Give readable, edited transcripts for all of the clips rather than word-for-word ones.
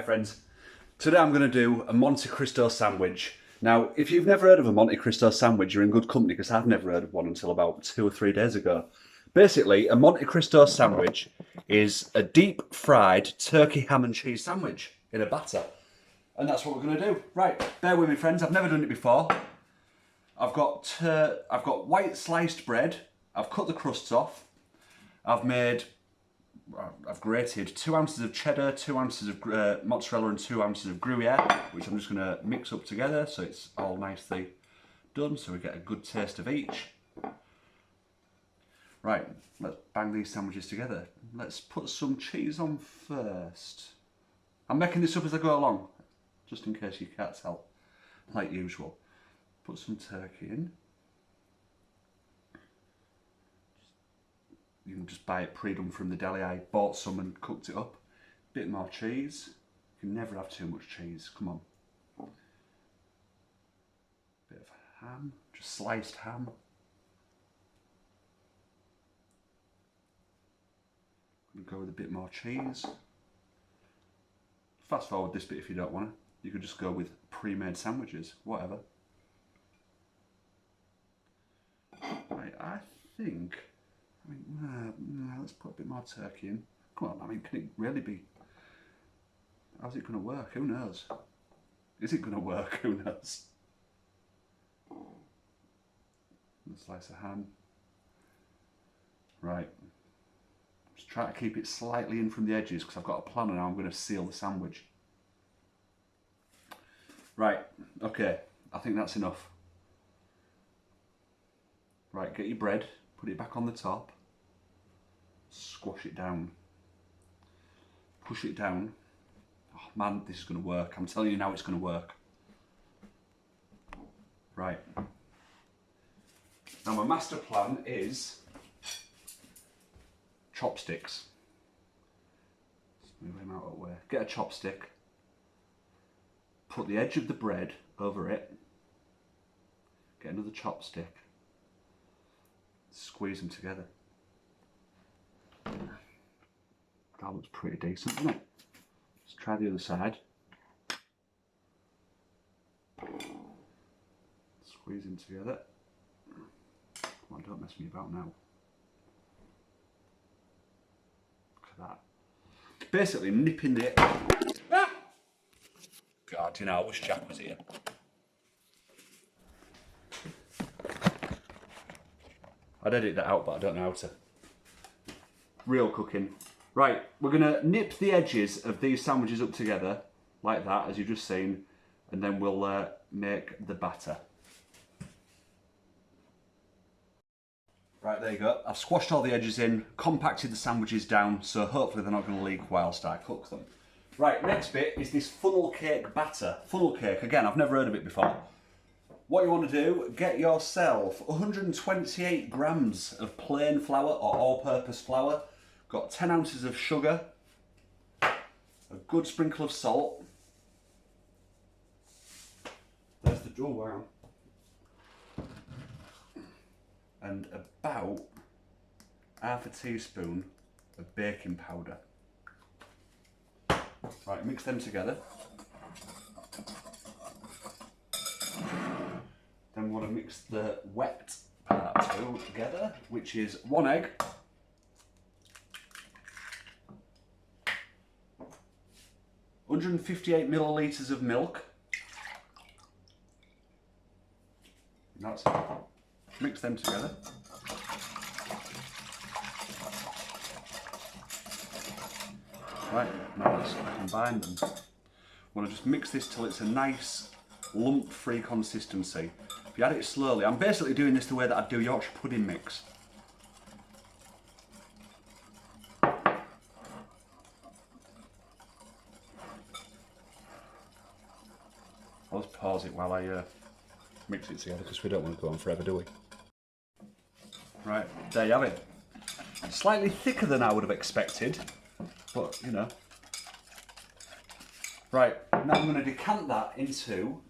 friends, today I'm going to do a Monte Cristo sandwich. Now, if you've never heard of a Monte Cristo sandwich, you're in good company because I've never heard of one until about 2 or 3 days ago. Basically, a Monte Cristo sandwich is a deep fried turkey ham and cheese sandwich in a batter. And that's what we're going to do. Right, bear with me friends, I've never done it before. I've got white sliced bread, I've cut the crusts off, I've grated 2 ounces of cheddar, 2 ounces of mozzarella and 2 ounces of Gruyere, which I'm just going to mix up together so it's all nicely done, so we get a good taste of each. Right, let's bang these sandwiches together. Let's put some cheese on first. I'm making this up as I go along, just in case you can't tell, like usual. Put some turkey in. You can just buy it pre-done from the deli. I bought some and cooked it up. Bit more cheese. You can never have too much cheese. Come on. Bit of ham, just sliced ham. I'm gonna go with a bit more cheese. Fast forward this bit if you don't want to. You could just go with pre-made sandwiches, whatever. Right, I think. Let's put a bit more turkey in. Come on, I mean, can it really be? How's it going to work? Who knows? Is it going to work? Who knows? A slice of ham. Right. Just try to keep it slightly in from the edges because I've got a plan on how I'm going to seal the sandwich. Right, okay, I think that's enough. Right, get your bread. Put it back on the top, squash it down, push it down. Oh man, this is going to work. I'm telling you now it's going to work. Right. Now my master plan is chopsticks. Let's move them out of the way. Get a chopstick, put the edge of the bread over it, get another chopstick, squeeze them together. That looks pretty decent, doesn't it? Let's try the other side. Squeeze them together. Come on, don't mess me about now. Look at that. Basically nipping the... Ah! God, you know, I wish Jack was here. I'd edit that out, but I don't know how to. Real cooking. Right, we're going to nip the edges of these sandwiches up together, like that, as you've just seen, and then we'll make the batter. Right, there you go. I've squashed all the edges in, compacted the sandwiches down, so hopefully they're not going to leak whilst I cook them. Right, next bit is this funnel cake batter. Funnel cake, again, I've never heard of it before. What you want to do, get yourself 128 grams of plain flour or all-purpose flour, got 10 ounces of sugar, a good sprinkle of salt. There's the, oh wow. And about half a teaspoon of baking powder. Right, mix them together. Then we want to mix the wet part too together, which is 1 egg, 158 millilitres of milk. And that's it. Mix them together. Right, now let's combine them. I want to just mix this till it's a nice lump-free consistency. If you add it slowly, I'm basically doing this the way that I'd do Yorkshire pudding mix. I'll just pause it while I mix it together because we don't want to go on forever, do we? Right, there you have it. Slightly thicker than I would have expected, but you know. Right, now I'm going to decant that into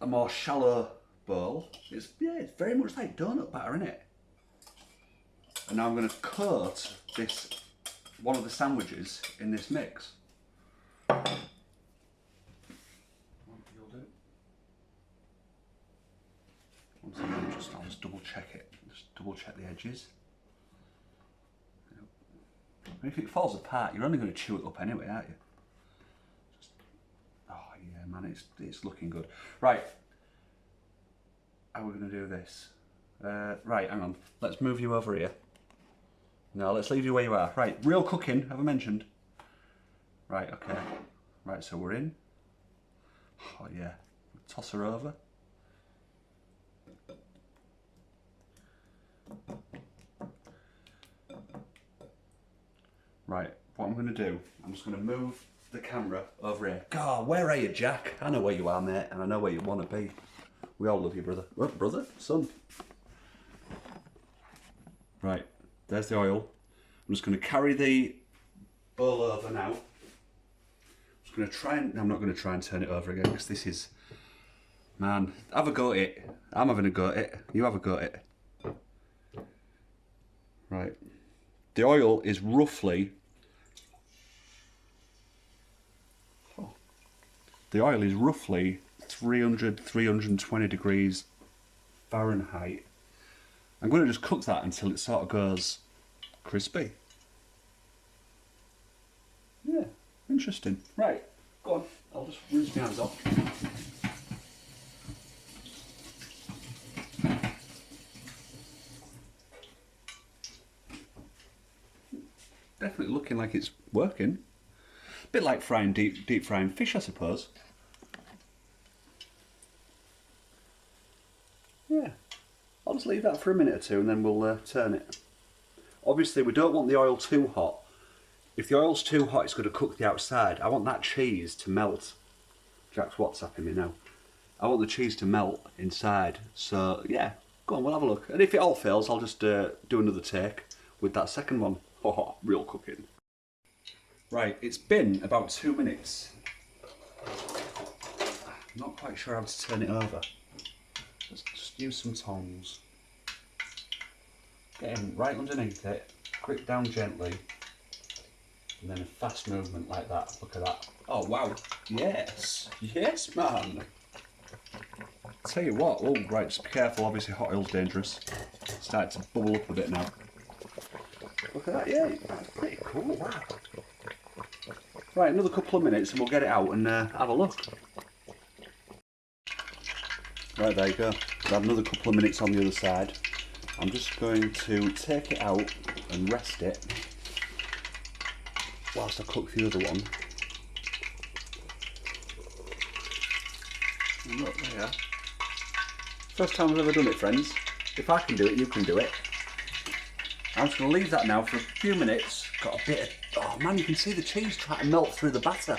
a more shallow bowl. It's very much like donut batter, isn't it? And now I'm going to coat this one of the sandwiches in this mix. I'll just double check it. Just double check the edges. And if it falls apart, you're only going to chew it up anyway, aren't you? Oh yeah, man, it's looking good. Right, how are we going to do this? Right, hang on. Let's move you over here. No, let's leave you where you are. Right, real cooking, have I mentioned? Right, okay. Right, so we're in. Oh yeah, toss her over. Right, what I'm going to do, I'm just going to move the camera over here. God, where are you, Jack? I know where you are, mate, and I know where you want to be. We all love you, brother. What, brother? Son? Right, there's the oil. I'm just going to carry the bowl over now. I'm just going to try and... I'm not going to try and turn it over again, because this is... Man, have a go at it. I'm having a go at it. You have a go at it. Right. The oil is roughly... The oil is roughly 300, 320 degrees Fahrenheit. I'm going to just cook that until it sort of goes crispy. Yeah, interesting. Right, go on. I'll just rinse my hands off. Definitely looking like it's working. A bit like frying deep frying fish, I suppose. Yeah, I'll just leave that for a minute or two and then we'll turn it. Obviously we don't want the oil too hot. If the oil's too hot it's going to cook the outside. I want that cheese to melt. Jack's WhatsApping me now. I want the cheese to melt inside. So yeah, go on, we'll have a look. And if it all fails I'll just do another take with that second one. Oh, real cooking. Right, it's been about 2 minutes. I'm not quite sure how to turn it over. Let's just use some tongs. Get in right underneath it, grip down gently, and then a fast movement like that. Look at that. Oh wow, yes, yes man. Tell you what, oh right, just be careful, obviously hot oil's dangerous. It's starting to bubble up a bit now. Look at that, yeah, that's pretty cool, wow. Right, another couple of minutes and we'll get it out and have a look. Right, there you go. We'll have another couple of minutes on the other side. I'm just going to take it out and rest it whilst I cook the other one. And look, there you are. First time I've ever done it, friends. If I can do it, you can do it. I'm just going to leave that now for a few minutes. Got a bit of... Oh man, you can see the cheese trying to melt through the batter.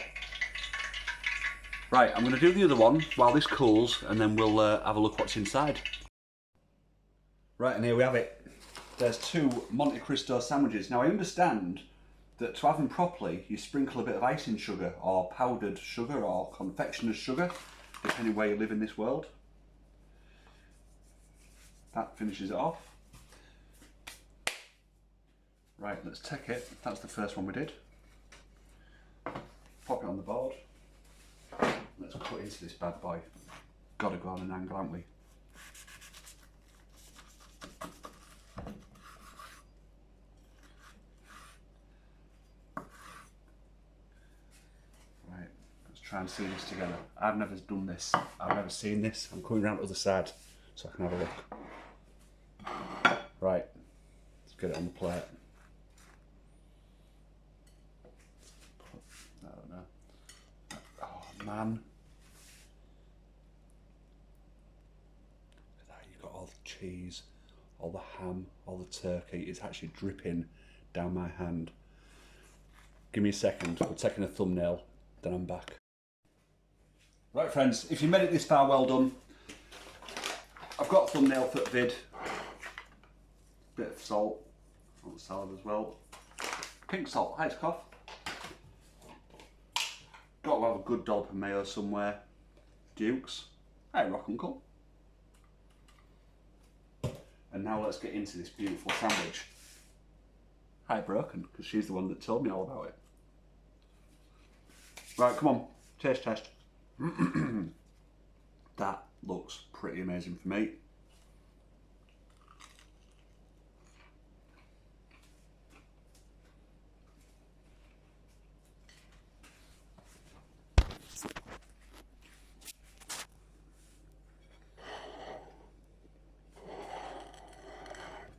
Right, I'm going to do the other one while this cools and then we'll have a look what's inside. Right, and here we have it. There's 2 Monte Cristo sandwiches. Now I understand that to have them properly, you sprinkle a bit of icing sugar or powdered sugar or confectioner's sugar, depending where you live in this world. That finishes it off. Right, let's take it. That's the first one we did. Pop it on the board. Let's cut into this bad boy. Gotta go on an angle, haven't we? Right, let's try and see this together. I've never done this. I've never seen this. I'm coming around to the other side so I can have a look. Right, let's get it on the plate. I don't know. Oh man. You've got all the cheese, all the ham, all the turkey. It's actually dripping down my hand. Give me a second. We're taking a thumbnail, then I'm back. Right friends, if you made it this far, well done. I've got a thumbnail for the vid. Bit of salt on the salad as well. Pink salt, hi, it's cough. Got to have a good dollop of mayo somewhere. Dukes, hi, rock uncle. And now let's get into this beautiful sandwich. heartbroken because she's the one that told me all about it. Right, come on, taste test. That looks pretty amazing for me.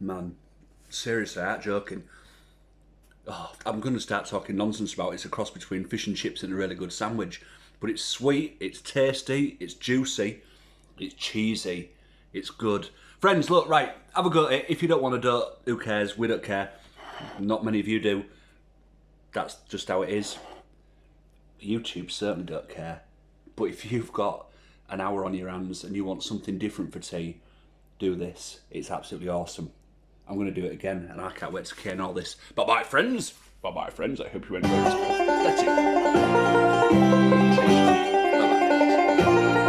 Man, seriously, I ain't joking. Oh, I'm going to start talking nonsense about it. It's a cross between fish and chips and a really good sandwich. But it's sweet, it's tasty, it's juicy, it's cheesy, it's good. Friends, look, right, have a go at it. If you don't want to do it, who cares? We don't care. Not many of you do. That's just how it is. YouTube certainly don't care. But if you've got an hour on your hands and you want something different for tea, do this. It's absolutely awesome. I'm going to do it again, and I can't wait to can all this. Bye-bye, friends. Bye-bye, friends. I hope you enjoyed this. That's it.